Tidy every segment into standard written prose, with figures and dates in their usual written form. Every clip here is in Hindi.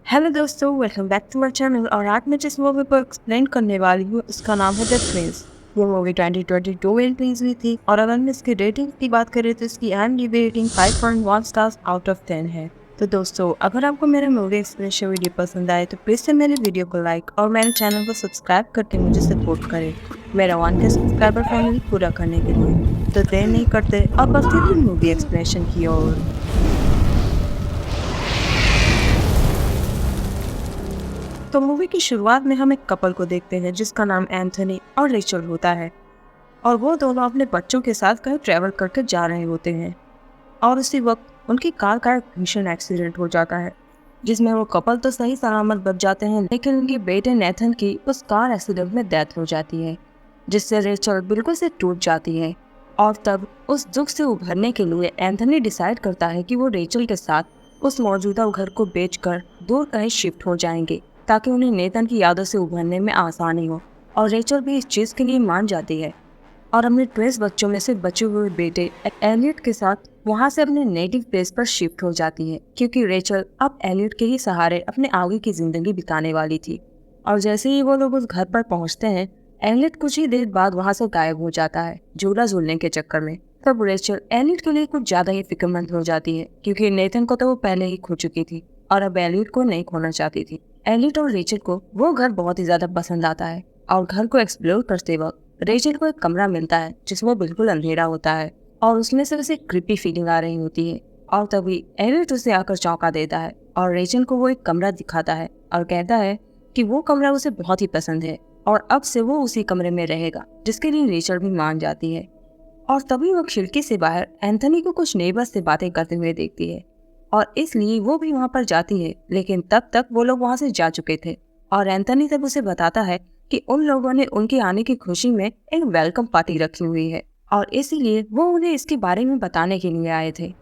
हेलो दोस्तों, welcome back to my channel. और आज मैं जिस मूवी को एक्सप्लेन करने वाली हूँ उसका नाम है द प्रिंस। ये मूवी 2022 में रिलीज हुई थी और अगर मैं इसकी रेटिंग की बात करें तो इसकी IMDb rating 5.1 stars out of 10 है। तो दोस्तों, अगर आपको मेरा मूवी एक्सप्लेनेशन वीडियो पसंद आए तो प्लीज से मेरे वीडियो को लाइक और मेरे चैनल को सब्सक्राइब करके मुझे सपोर्ट करें मेरा 1K सब्सक्राइबर फाइनली पूरा करने के लिए। तो देर नहीं करते और बढ़ते हैं मूवी एक्सप्लेनेशन की ओर। तो मूवी की शुरुआत में हम एक कपल को देखते हैं जिसका नाम एंथनी और रेचल होता है और वो दोनों अपने बच्चों के साथ कहीं ट्रैवल करके जा रहे होते हैं और उसी वक्त उनकी कार का एक भीषण एक्सीडेंट हो जाता है जिसमें वो कपल तो सही सलामत बच जाते हैं, लेकिन उनके बेटे नेथन की उस कार एक्सीडेंट में डेथ हो जाती है जिससे रेचल बिल्कुल से टूट जाती है। और तब उस दुख से उभरने के लिए एंथनी डिसाइड करता है कि वो रेचल के साथ उस मौजूदा घर को बेचकर दूर कहीं शिफ्ट हो जाएंगे ताकि उन्हें नेथन की यादों से उभरने में आसानी हो। और रेचल भी इस चीज के लिए मान जाती है और अपने 12 बच्चों में से बचे हुए बेटे एलियट के साथ वहां से अपने नेटिव प्लेस पर शिफ्ट हो जाती है, क्योंकि रेचल अब एलियट के ही सहारे अपने आगे की जिंदगी बिताने वाली थी। और जैसे ही वो लोग उस घर पर पहुंचते हैं, एलियट कुछ ही देर बाद वहां से गायब हो जाता है झूला झूलने के चक्कर में। तब रेचल एलियट के लिए कुछ ज्यादा ही फिक्रमंद हो जाती है, क्योंकि नेथन को तो वो पहले ही खो चुकी थी और अब एलियट को नहीं खोना चाहती थी। एलियट और रेचल को वो घर बहुत ही ज्यादा पसंद आता है और घर को एक्सप्लोर करते वक्त रेचल को एक कमरा मिलता है जिसमें बिल्कुल अंधेरा होता है और उसमें से उसे क्रीपी फीलिंग आ रही होती है। और तभी एलियट उसे आकर चौंका देता है और रेचल को वो एक कमरा दिखाता है और कहता है कि वो कमरा उसे बहुत ही पसंद है और अब से वो उसी कमरे में रहेगा, जिसके लिए रेचल भी मान जाती है। और तभी वो खिड़की से बाहर एंथनी को कुछ नेबर्स से बातें करते हुए देखती है और इसलिए वो भी वहाँ पर जाती है, लेकिन तब तक वो लोग वहाँ से जा चुके थे। और एंथनी तब उसे बताता है कि उन लोगों ने उनके आने की खुशी में एक वेलकम पार्टी रखी हुई है और इसीलिए वो उन्हें इसके बारे में बताने के लिए आए थे।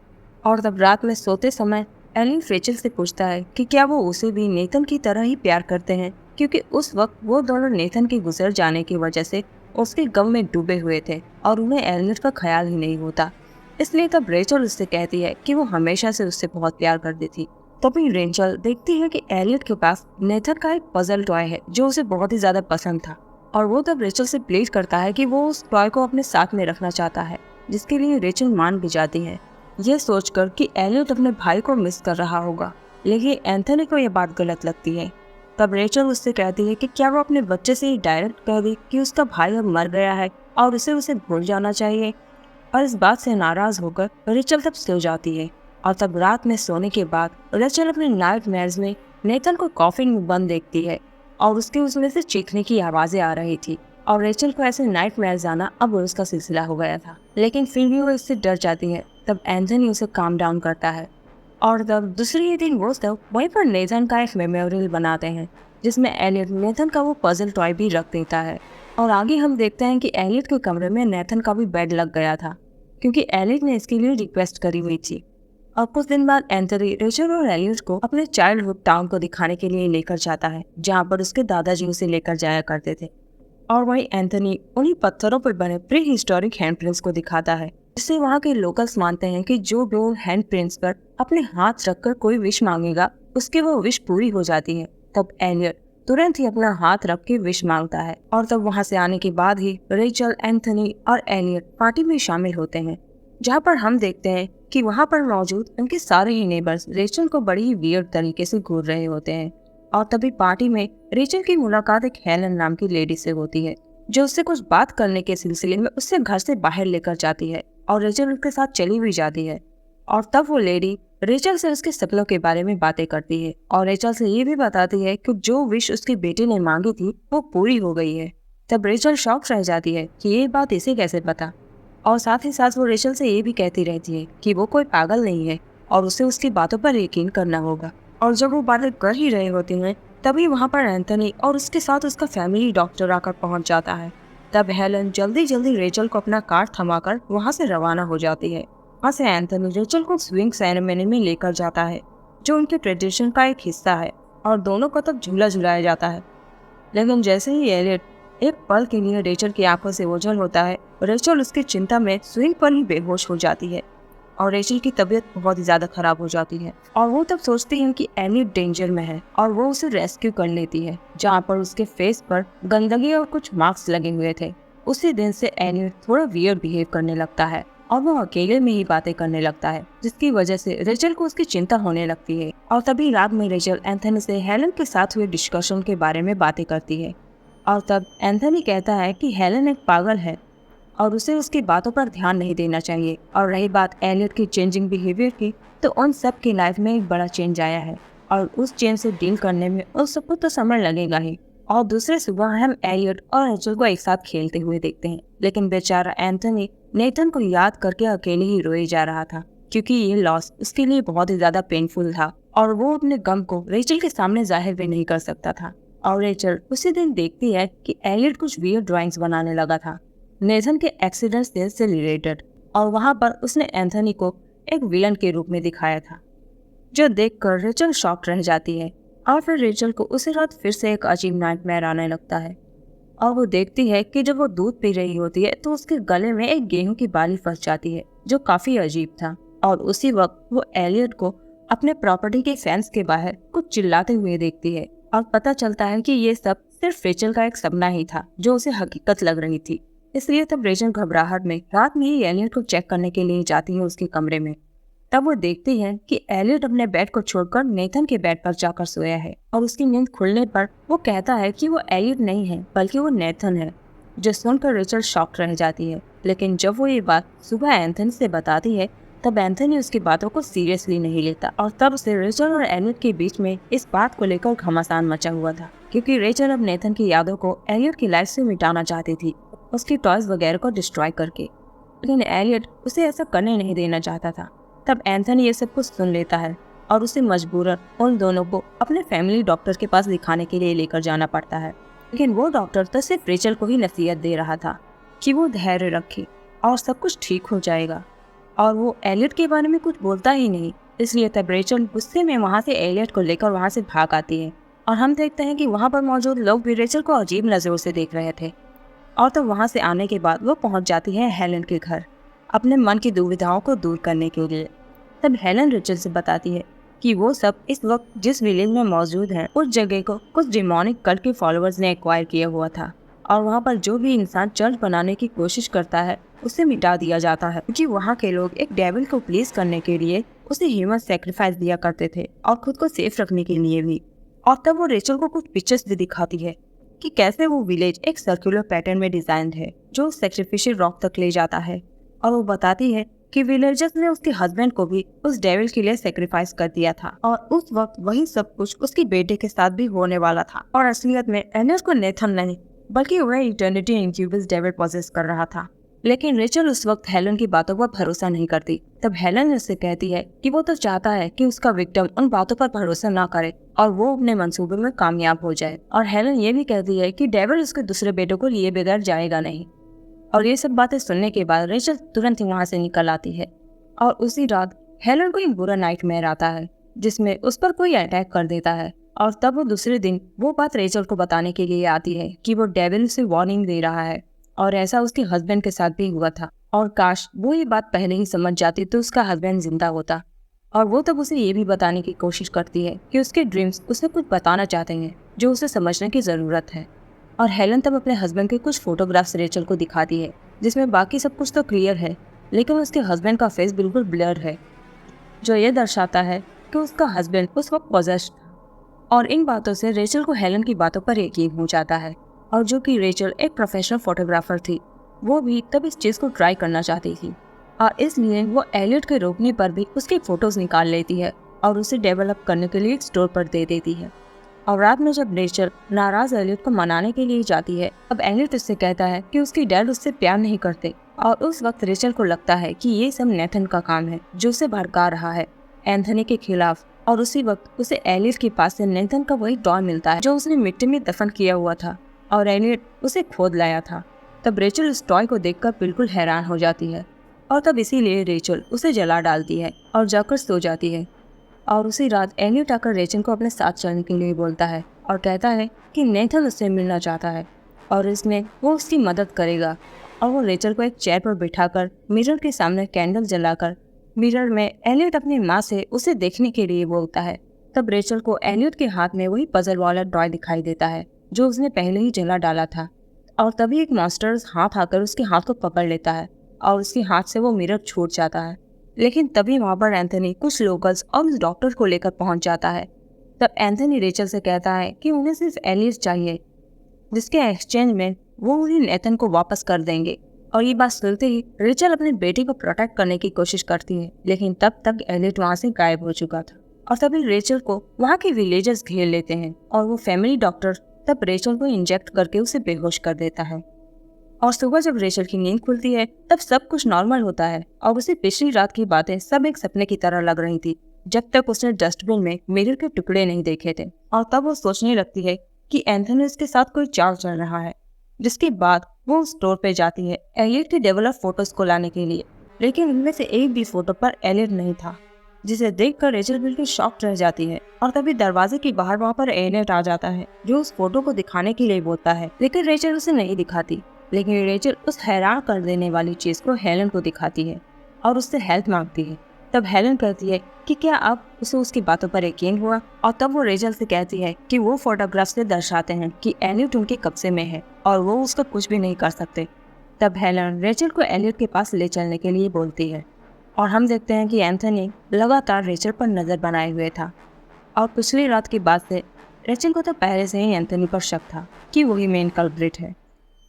और तब रात में सोते समय एलियट रेचल से पूछता है कि क्या वो उसे भी नेथन की तरह ही प्यार करते हैं, क्योंकि उस वक्त वो दोनों नेथन के गुजर जाने की वजह से उसके गम में डूबे हुए थे और उन्हें एलियट का ख्याल ही नहीं होता। इसलिए तब रेचल उससे कहती है कि वो हमेशा से उससे बहुत प्यार करती थी। तभी रेचल देखती है कि एलियट के पास नेथन का एक पजल टॉय है जो उसे बहुत ही ज्यादा पसंद था और वो तब रेचल से प्लीड करता है कि वो उस टॉय को अपने साथ में रखना चाहता है, जिसके लिए रेचल मान भी जाती है, ये सोचकर कि एलियट अपने भाई को मिस कर रहा होगा। लेकिन एंथनी को यह बात गलत लगती है। तब रेचल उससे कहती है कि क्या वो अपने बच्चे से ही डायरेक्ट कह दे कि उसका भाई अब मर गया है और उसे भूल जाना चाहिए। और इस बात से नाराज होकर रेचल तब सो जाती है। और तब रात में सोने के बाद रेचल अपने नाइटमेयर्स में नेथन को कॉफिन में बंद देखती है और उसमें से चीखने की आवाजें आ रही थी। और रेचल को ऐसे नाइटमेयर्स आना अब उसका सिलसिला हो गया था, लेकिन फिर भी वो इससे डर जाती है। तब एंथनी उसे काम डाउन करता है और तब दूसरे दिन वो सब वहीं पर नेथन का एक मेमोरियल बनाते हैं जिसमें एलियट नेथन का वो पजल टॉय भी रख देता है। और आगे हम देखते हैं कि एलियट के कमरे में नेथन का भी बेड लग गया था, क्योंकि एलियट ने इसके लिए रिक्वेस्ट करी हुई थी। और कुछ दिन बाद एंथनी रेचल और एलियट को अपने चाइल्डहुड टाउन को दिखाने के लिए लेकर जाता है, जहाँ पर उसके दादाजी उसे लेकर जाया करते थे। और वहीं एंथनी उन्हीं पत्थरों पर बने प्री हिस्टोरिक हैंड प्रिंट्स को दिखाता है, जिससे वहाँ के लोकल्स मानते हैं कि जो भी हैंड प्रिंट्स पर अपने हाथ रखकर कोई विश मांगेगा उसकी वो विश पूरी हो जाती है। तब एलियट तुरंत ही अपना हाथ रख के विश मांगता है और तब वहाँ से आने के बाद ही रेचल, एंथनी और एलियट पार्टी में शामिल होते हैं, जहाँ पर हम देखते हैं कि वहाँ पर मौजूद उनके सारे ही नेबर्स रेचल को बड़ी ही वियर्ड तरीके से घूर रहे होते हैं। और तभी पार्टी में रेचल की मुलाकात एक हेलन नाम की लेडी से होती है, जो उससे कुछ बात करने के सिलसिले में उससे घर से बाहर लेकर जाती है और रेचल उसके साथ चली भी जाती है। और तब वो लेडी रेचल से उसके सपनों के बारे में बातें करती है और रेचल से ये भी बताती है कि जो विश उसके बेटे ने मांगी थी वो पूरी हो गई है। तब रेचल शॉक रह जाती है कि ये बात इसे कैसे पता, और साथ ही साथ वो रेचल से ये भी कहती रहती है कि वो कोई पागल नहीं है और उसे उसकी बातों पर यकीन करना होगा। और जब वो बातें कर ही रहे होते हैं तभी वहाँ पर एंथनी और उसके साथ उसका फैमिली डॉक्टर आकर पहुँच जाता है। तब हेलन जल्दी जल्दी रेचल को अपना कार थमाकर वहाँ से रवाना हो जाती है। वहाँ से एंथनी रेचल को स्विंग सेरेमनी में लेकर जाता है, जो उनके ट्रेडिशन का एक हिस्सा है, और दोनों को तब झूला झुलाया जाता है। लेकिन जैसे ही एलियट एक पल के लिए रेचल की आंखों से ओझल होता है, रेचल उसकी चिंता में स्विंग पर ही बेहोश हो जाती है। और रेचल की तबीयत बहुत ही ज्यादा खराब हो जाती है और वो तब सोचती है कि एलियट डेंजर में है और वो उसे रेस्क्यू कर लेती है, जहाँ पर उसके फेस पर गंदगी और कुछ मार्क्स लगे हुए थे। उसी दिन से एलियट थोड़ा वियर्ड बिहेव करने लगता है और वो अकेले में ही बातें करने लगता है, जिसकी वजह से रेचल को उसकी चिंता होने लगती है। और तभी रात में रेचल एंथनी से हेलन के साथ हुए डिस्कशन के बारे में बातें करती है और तब एंथनी कहता है कि हेलन एक पागल है और उसे उसकी बातों पर ध्यान नहीं देना चाहिए। और रही बात एलियट की चेंजिंग बिहेवियर की, तो उन सब की लाइफ में एक बड़ा चेंज आया है और उस चेंज से डील करने में उन सबको तो समय लगेगा ही। और दूसरे सुबह हम एलियट और रेचल को एक साथ खेलते हुए देखते हैं, लेकिन बेचारा एंथनी नेथन को याद करके अकेले ही रोए जा रहा था, क्योंकि ये लॉस उसके लिए बहुत ही ज्यादा पेनफुल था और वो अपने गम को रेचल के सामने जाहिर भी नहीं कर सकता था। और रेचल उसी दिन देखती है कि एलियट कुछ वियर्ड ड्राइंग्स बनाने लगा था नेथन के एक्सीडेंट से रिलेटेड, और वहाँ पर उसने एंथनी को एक विलन के रूप में दिखाया था, जो देखकर रेचल शॉक्ड रह जाती है। और फिर रेचल को उसी रात फिर से एक अजीब नाइटमेयर आने लगता है और वो देखती है कि जब वो दूध पी रही होती है तो उसके गले में एक गेहूं की बाली फंस जाती है, जो काफी अजीब था। और उसी वक्त वो एलियट को अपने प्रॉपर्टी के फेंस के बाहर कुछ चिल्लाते हुए देखती है और पता चलता है कि ये सब सिर्फ रेचल का एक सपना ही था, जो उसे हकीकत लग रही थी। इसलिए तब रेचल घबराहट में रात में ही एलियट को चेक करने के लिए जाती है उसके कमरे में। तब वो देखती है कि एलियट अपने बेड को छोड़कर नेथन के बेड पर जाकर सोया है और उसकी नींद खुलने पर वो कहता है कि वो एलियट नहीं है बल्कि वो नेथन है, जो सुनकर रेचल शॉक्ड रह जाती है। लेकिन जब वो ये बात सुबह एंथनी से बताती है तब एंथनी उसकी बातों को सीरियसली नहीं लेता और तब से रेचल और एलियट के बीच में इस बात को लेकर घमासान मचा हुआ था, क्योंकि रेचल अब नेथन की यादों को एलियट की लाइफ से मिटाना चाहती थी, उसकी टॉयज वगैरह को डिस्ट्रॉय करके। लेकिन एलियट उसे ऐसा करने नहीं देना चाहता था। तब एंथनी ये सब कुछ सुन लेता है और उसे मजबूरन उन दोनों को अपने फैमिली डॉक्टर के पास दिखाने के लिए लेकर जाना पड़ता है। लेकिन वो डॉक्टर तो सिर्फ रेचल को ही नसीहत दे रहा था कि वो धैर्य रखे और सब कुछ ठीक हो जाएगा, और वो एलियट के बारे में कुछ बोलता ही नहीं। इसलिए तब रेचल गुस्से में वहाँ से एलियट को लेकर वहाँ से भाग आती है और हम देखते हैं कि वहाँ पर मौजूद लोग भी रेचल को अजीब नजरों से देख रहे थे। और तब वहाँ से आने के बाद वो पहुँच जाती है हेलन के घर अपने मन की दुविधाओं को दूर करने के लिए। तब हेलन रेचल से बताती है कि वो सब इस वक्त जिस विलेज में मौजूद है उस जगह को कुछ डिमोनिक कल्ट के फॉलोअर्स ने एक्वायर किया हुआ था, और वहाँ पर जो भी इंसान चर्च बनाने की कोशिश करता है उसे मिटा दिया जाता है, क्योंकि वहाँ के लोग एक डेविल को प्लीज करने के लिए उसे ह्यूमन सेक्रीफाइस दिया करते थे और खुद को सेफ रखने के लिए भी। और तब वो रेचल को कुछ पिक्चर्स भी दिखाती है कि कैसे वो विलेज एक सर्कुलर पैटर्न में डिजाइन है जो सैक्रिफिशियल रॉक तक ले जाता है, और वो बताती है कि विलेजर्स ने उसके हस्बैंड को भी उस डेविल के लिए सेक्रीफाइस कर दिया था और उस वक्त वही सब कुछ उसके बेटे के साथ भी होने वाला था। और असलियत में एलियट को नेथन नहीं बल्कि वह इटर्निटी इंक्यूबस डेविल पॉसेस कर रहा था। लेकिन रेचल उस वक्त हेलन की बातों पर भरोसा नहीं करती। तब हेलन उससे कहती है कि वो तो चाहता है कि उसका विक्टिम उन बातों पर भरोसा ना करे और वो अपने मंसूबे में कामयाब हो जाए। और हेलन ये भी कहती है कि डेविल उसके दूसरे बेटों को लिए बगैर जाएगा नहीं। और ये सब बातें सुनने के बाद रेचल तुरंत ही वहाँ से निकल आती है। और उसी रात हेलन को एक बुरा नाइटमेयर आता है जिसमें उस पर कोई अटैक कर देता है। और तब वो दूसरे दिन वो बात रेचल को बताने के लिए आती है कि वो डेविल उसे वार्निंग दे रहा है, और ऐसा उसके हस्बैंड के साथ भी हुआ था। और काश वो ये बात पहले ही समझ जाती तो उसका हस्बैंड जिंदा होता। और वो तब उसे ये भी बताने की कोशिश करती है कि उसके ड्रीम्स उसे कुछ बताना चाहते हैं जो उसे समझने की ज़रूरत है। और हेलन तब अपने हस्बैंड के कुछ फोटोग्राफ्स रेचल को दिखाती है जिसमें बाकी सब कुछ तो क्लियर है, लेकिन उसके हस्बैंड का फेस बिल्कुल ब्लर है, जो ये दर्शाता है कि उसका हस्बैंड उस वक्त पॉजेस्ड था। और इन बातों से रेचल को हेलन की बातों पर यकीन हो जाता है, और जो कि रेचल एक प्रोफेशनल फोटोग्राफर थी, वो भी तब इस चीज़ को ट्राई करना चाहती थी, और इसलिए वो एलियट के रोकने पर भी उसके फोटोज निकाल लेती है और उसे डेवलप करने के लिए एक स्टोर पर दे देती है। और रात में जब रेचल नाराज एलियट को मनाने के लिए जाती है, अब एलियट उससे कहता है कि उसकी डैड उससे प्यार नहीं करते, और उस वक्त रेचल को लगता है कि ये सब नेथन का काम है जो उसे भड़का रहा है एंथनी के खिलाफ। और उसी वक्त उसे एलियट के पास से नेथन का वही टॉय मिलता है जो उसने मिट्टी में दफन किया हुआ था, और एलियट उसे खोद लाया था। तब रेचल उस टॉय को देखकर बिल्कुल हैरान हो जाती है, और तब इसीलिए रेचल उसे जला डालती है और जाकर सो जाती है। और उसी रात एलियट आकर रेचल को अपने साथ चलने के लिए बोलता है और कहता है कि नेथन उससे मिलना चाहता है और इसमें वो उसकी मदद करेगा। और वो रेचल को एक चेयर पर बिठाकर मिरर के सामने कैंडल जलाकर मिरर में एलियट अपनी माँ से उसे देखने के लिए बोलता है। तब रेचल को एलियट के हाथ में वही पजल वाला टॉय दिखाई देता है जो उसने पहले ही जला डाला था। और तभी एक मास्टर हाथ आकर उसके हाथ को पकड़ लेता है और उसके हाथ से वो मिरर छूट जाता है। लेकिन तभी वहाँ पर एंथनी कुछ लोकल्स और उस डॉक्टर को लेकर पहुंच जाता है। तब एंथनी रेचल से कहता है कि उन्हें सिर्फ एलियट चाहिए, जिसके एक्सचेंज में वो उन्हें नेथन को वापस कर देंगे। और ये बात सुनते ही रेचल अपने बेटे को प्रोटेक्ट करने की कोशिश करती है, लेकिन तब तक एलियट वहाँ से गायब हो चुका था। और तभी रेचल को वहाँ के विलेजर्स घेर लेते हैं और वो फैमिली डॉक्टर तब रेचल को इंजेक्ट करके उसे बेहोश कर देता है। और सुबह जब रेचल की नींद खुलती है तब सब कुछ नॉर्मल होता है और उसे पिछली रात की बातें सब एक सपने की तरह लग रही थी, जब तक उसने डस्टबिन में मिरर के टुकड़े नहीं देखे थे। और तब वो सोचने लगती है कि एंथनी उसके साथ कोई चाल चल रहा है। जिसके बाद वो स्टोर पे जाती है एलियट के डेवलप फोटोज को लाने के लिए, लेकिन उनमें से एक भी फोटो पर एलियट नहीं था, जिसे देखकर रेचल बिल्कुल शॉक्ड रह जाती है। और तभी दरवाजे के बाहर वहाँ पर एलियट आ जाता है जो उस फोटो को दिखाने के लिए बोलता है, लेकिन रेचल उसे नहीं दिखाती। लेकिन रेचल उस हैरान कर देने वाली चीज को हेलन को दिखाती है और उससे हेल्प मांगती है। तब हेलन कहती है कि क्या अब उसे उसकी बातों पर यकीन हुआ। और तब वो रेचल से कहती है कि वो फोटोग्राफ से दर्शाते हैं कि एलियट उनके कब्जे में है और वो उसका कुछ भी नहीं कर सकते। तब हेलन रेचल को एलियट के पास ले चलने के लिए बोलती है और हम देखते हैं कि एंथनी लगातार रेचल पर नजर बनाए हुए था। और पिछली रात की बात से रेचल को तो पहले से ही एंथनी पर शक था कि वही मेन कल्प्रिट है।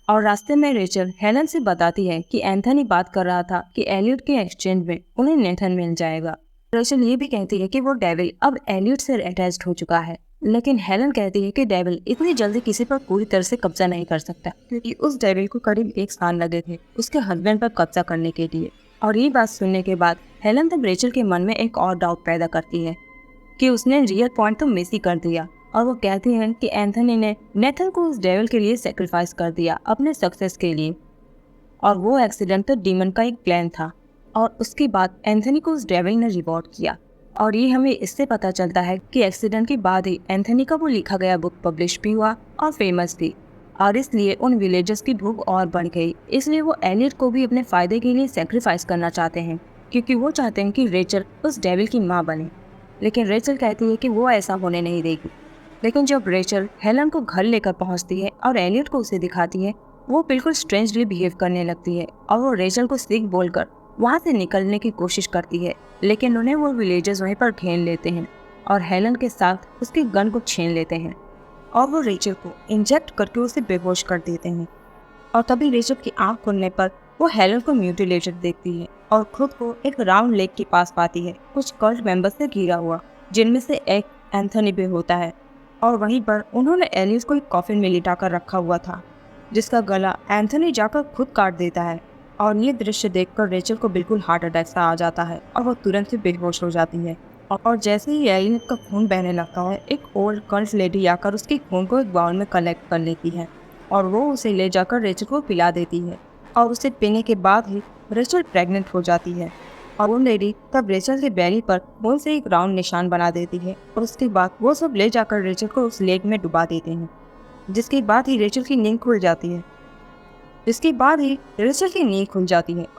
और रास्ते में रेचल हेलन से बताती है कि एंथनी बात कर रहा था कि एलियट के एक्सचेंज में उन्हें नेथन मिल जाएगा। रेचल ये भी कहती है कि वो डेविल अब एलियट से अटैच्ड हो चुका है, लेकिन हेलन कहती है कि डेविल इतनी जल्दी किसी पर पूरी तरह से कब्जा नहीं कर सकता, क्योंकि उस डेविल को करीब 1 साल लगे थे उसके हस्बैंड पर कब्जा करने के लिए। और ये बात सुनने के बाद हेलन तब रेचल के मन में एक और डाउट पैदा करती है कि उसने रियल पॉइंट तो मिस ही कर दिया। और वो कहती हैं कि एंथनी ने नेथन को उस डेविल के लिए सेक्रीफाइस कर दिया अपने सक्सेस के लिए, और वो एक्सीडेंट तो डीमन का एक प्लान था। और उसके बाद एंथनी को उस डेविल ने रिवॉर्ड किया। और ये हमें इससे पता चलता है कि एक्सीडेंट के बाद ही एंथनी का वो लिखा गया बुक पब्लिश भी हुआ और फेमस भी, और इसलिए उन विलेजर्स की भूख और बढ़ गई। इसलिए वो एलियट को भी अपने फायदे के लिए सेक्रीफाइस करना चाहते हैं, क्योंकि वो चाहते हैं कि रेचल उस डेविल की माँ बने। लेकिन रेचल कहती है कि वो ऐसा होने नहीं देगी। लेकिन जब रेचल हेलन को घर लेकर पहुंचती है और एलियट को उसे दिखाती है, वो बिल्कुल स्ट्रेंजली बिहेव करने लगती है और वो रेचल को सीख बोलकर वहाँ से निकलने की कोशिश करती है। लेकिन उन्हें वो विलेजर्स वहीं पर घेर लेते हैं और हेलन के साथ उसके गन को छीन लेते हैं और वो रेचल को इंजेक्ट करके उसे बेहोश कर देते हैं। और तभी रेचल की आंख खुलने पर वो हेलन को म्यूटिलेटेड देखती है और खुद को एक राउंड लेक के पास पाती है, कुछ कल्ट मेंबर्स से घिरा हुआ, जिनमें से एक एंथनी भी होता है। और वहीं पर उन्होंने एलिस को एक कॉफिन में लिटा कर रखा हुआ था, जिसका गला एंथनी जाकर खुद काट देता है। और ये दृश्य देखकर रेचल को बिल्कुल हार्ट अटैक सा आ जाता है और वो तुरंत ही बेहोश हो जाती है। और जैसे ही एलिस का खून बहने लगता है, एक ओल्ड कल्ट लेडी आकर उसके खून को एक बाउल में कलेक्ट कर लेती है और वो उसे ले जाकर रेचल को पिला देती है। और उसे पीने के बाद ही रेचल प्रेग्नेंट हो जाती है। और वो लेडी तब रेचल के बैली पर खून से एक राउंड निशान बना देती है और उसके बाद वो सब ले जाकर रेचल को उस लेक में डुबा देते हैं, जिसके बाद ही रेचल की नींद खुल जाती है।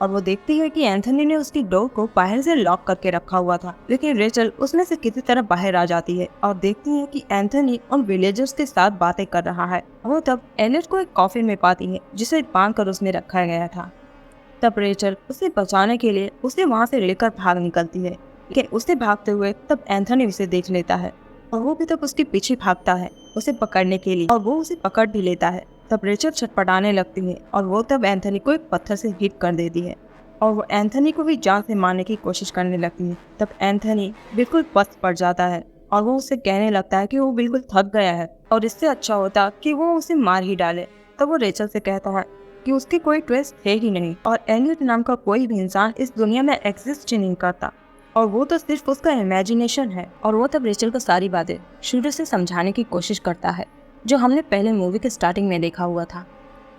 और वो देखती है कि एंथनी ने उसकी डोर को बाहर से लॉक करके रखा हुआ था, लेकिन रेचल उसमें से किसी तरह बाहर आ जाती है और देखती है कि एंथनी उन विलेजर्स के साथ बातें कर रहा है। वो तब एलियट को एक कॉफिन में पाती है जिसे बांध कर उसमें रखा गया था। तब रेचल उसे बचाने के लिए उसे वहाँ से लेकर भाग निकलती है, लेकिन उसे भागते हुए तब एंथनी उसे देख लेता है और वो भी तब उसके पीछे भागता है उसे पकड़ने के लिए, और वो उसे पकड़ भी लेता है। तब रेचल छटपटाने लगती है और वो तब एंथनी को एक पत्थर से हिट कर देती है और वो एंथनी को भी जान से मारने की कोशिश करने लगती है। तब एंथनी बिल्कुल पस्त पड़ जाता है और वो उसे कहने लगता है कि वो बिल्कुल थक गया है और इससे अच्छा होता कि वो उसे मार ही डाले। तब वो रेचल से कहता है कि उसकी कोई ट्विस्ट है ही नहीं और एलियट नाम का कोई भी इंसान इस दुनिया में एग्जिस्ट ही नहीं करता और वो तो सिर्फ उसका इमेजिनेशन है। और वो तब रेचल को सारी बातें शुरू से समझाने की कोशिश करता है, जो हमने पहले मूवी के स्टार्टिंग में देखा हुआ था।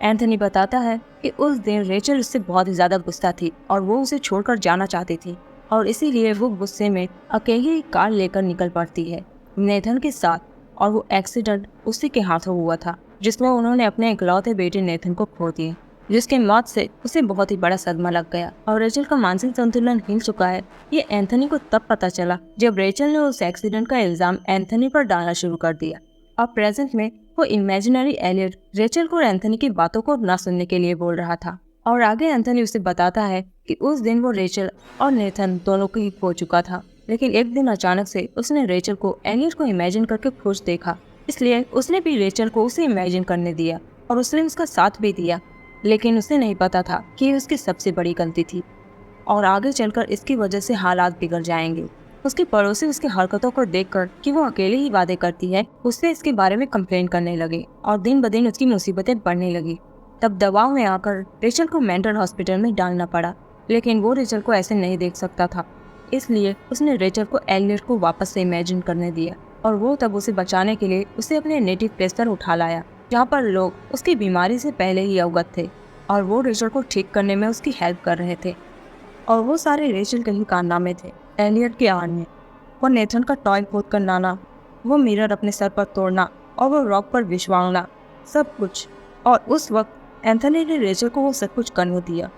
एंथनी बताता है कि उस दिन रेचल उससे बहुत ही ज्यादा गुस्सा थी और वो उसे छोड़कर जाना चाहती थी और इसीलिए वो गुस्से में अकेले ही कार लेकर निकल पड़ती है नेथन के साथ। और वो एक्सीडेंट उसी के हाथों हुआ था जिसमें उन्होंने अपने इकलौते बेटे नेथन को खो दिए। जिसके मौत से उसे बहुत ही बड़ा सदमा लग गया और रेचल का मानसिक संतुलन हिल चुका है। ये एंथनी को तब पता चला जब रेचल ने उस एक्सीडेंट का इल्जाम एंथनी पर डालना शुरू कर दिया। अब प्रेजेंट में वो इमेजिनरी एलियट रेचल को एंथनी की बातों को न सुनने के लिए बोल रहा था और आगे एंथनी उसे बताता है कि उस दिन वो रेचल और नेथन दोनों को ही खो चुका था, लेकिन एक दिन अचानक से उसने रेचल को एलियट को इमेजिन करके खुश देखा, इसलिए उसने भी रेचल को उसे इमेजिन करने दिया और उसने उसका साथ भी दिया। लेकिन उसे नहीं पता था कि ये उसकी सबसे बड़ी गलती थी और आगे चलकर इसकी वजह से हालात बिगड़ जाएंगे। उसके पड़ोसी उसकी हरकतों को देखकर कि वो अकेले ही वादे करती है, उससे इसके बारे में कंप्लेन करने लगे और दिन ब दिन उसकी मुसीबतें बढ़ने लगी। तब दबाव में आकर रेचल को मेंटल हॉस्पिटल में डालना पड़ा, लेकिन वो रेचल को ऐसे नहीं देख सकता था, इसलिए उसने रेचल को एलियट को वापस से इमेजिन करने दिया और वो तब उसे बचाने के लिए उसे अपने नेटिव प्लेस पर उठा लाया, जहाँ पर लोग उसकी बीमारी से पहले ही अवगत थे और वो रेचल को ठीक करने में उसकी हेल्प कर रहे थे। और वो सारे रेचल के ही कारनामे थे। एलियट के आने, वो नेथन का टॉय खोद कर लाना, वो मिरर अपने सर पर तोड़ना और वो रॉक पर विश्वांगना, सब कुछ। और उस वक्त एंथनी ने रेचल को वो सब कुछ करने दिया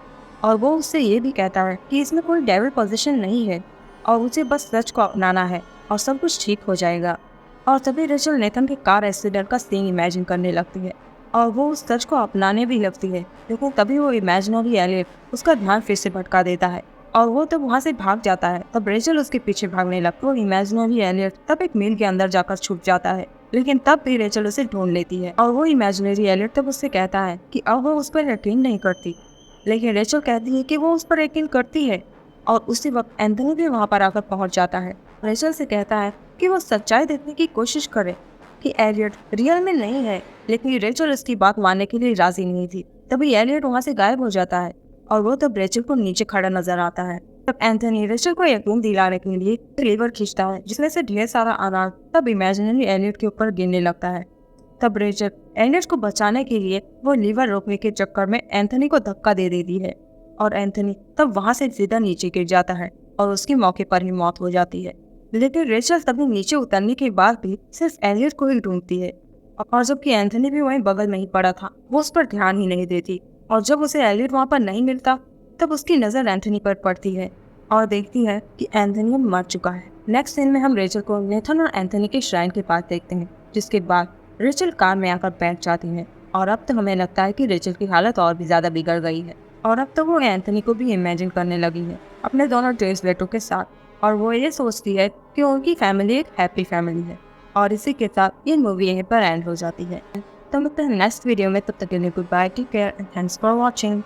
और वो उससे ये भी कहता है कि इसमें कोई डेविल पोजीशन नहीं है और उसे बस सच को अपनाना है और सब कुछ ठीक हो जाएगा। और तभी रेचल नेथन के कार एक्सीडेंट का सीन इमेजिन करने लगती है और वो उस सच को अपनाने भी लगती है, लेकिन तभी वो इमेजिनरी एलियट उसका ध्यान फिर से भटका देता है और वो तब वहाँ से भाग जाता है। तब रेचल उसके पीछे भागने लगती है। वो इमेजिनरी एलियट तब एक मील के अंदर जाकर छुप जाता है, लेकिन तब भी रेचल उसे ढूंढ लेती है और वो इमेजिनरी एलियट तब उससे कहता है कि अब वो उस पर यकीन नहीं करती, लेकिन रेचल कहती है कि वो उस पर यकीन करती है। और उसी वक्त एंथनी भी वहाँ पर आकर पहुँच जाता है। रेचल से कहता है कि वो सच्चाई देखने की कोशिश करे कि एलियट रियल में नहीं है, लेकिन रेचल इसकी बात मानने के लिए राजी नहीं थी। तभी एलियट वहाँ से गायब हो जाता है और वो तब रेचल को नीचे खड़ा नजर आता है। तब एंथनी रेचल को यकीन दिलाने के लिए लीवर खींचता है, जिसमें से ढेर सारा अनाज तब इमेजिनरी एलियट के ऊपर गिरने लगता है। तब रेचल एलियट को बचाने के लिए वो लीवर रोकने के चक्कर में एंथनी को धक्का दे देती है और एंथनी तब वहाँ से सीधा नीचे गिर जाता है और उसकी मौके पर ही मौत हो जाती है। लेकिन रेचल तभी नीचे उतरने के बाद भी सिर्फ एलियट को ही ढूंढती है और जबकि एंथनी भी वहीं बगल में ही पड़ा था, वो उस पर ध्यान ही नहीं देती। और जब उसे एलियट वहाँ पर नहीं मिलता तब उसकी नज़र एंथनी पर पड़ती है और देखती है कि एंथनी मर चुका है। नेक्स्ट सीन में हम रेचल को नेथन और एंथनी के श्राइन के पास देखते हैं, जिसके बाद रेचल कार में आकर बैठ जाती है और अब तो हमें लगता है कि रेचल की हालत और भी ज़्यादा बिगड़ गई है और अब तो वो एंथनी को भी इमेजिन करने लगी है अपने दोनों ट्रांसलेटरों के साथ, और वो ये सोचती है कि उनकी फैमिली एक हैप्पी फैमिली है। और इसी के साथ ये मूवी यहीं पर एंड हो जाती है। तो मिलते हैं नेक्स्ट वीडियो में, तब तक के लिए goodbye, take care and thanks for watching.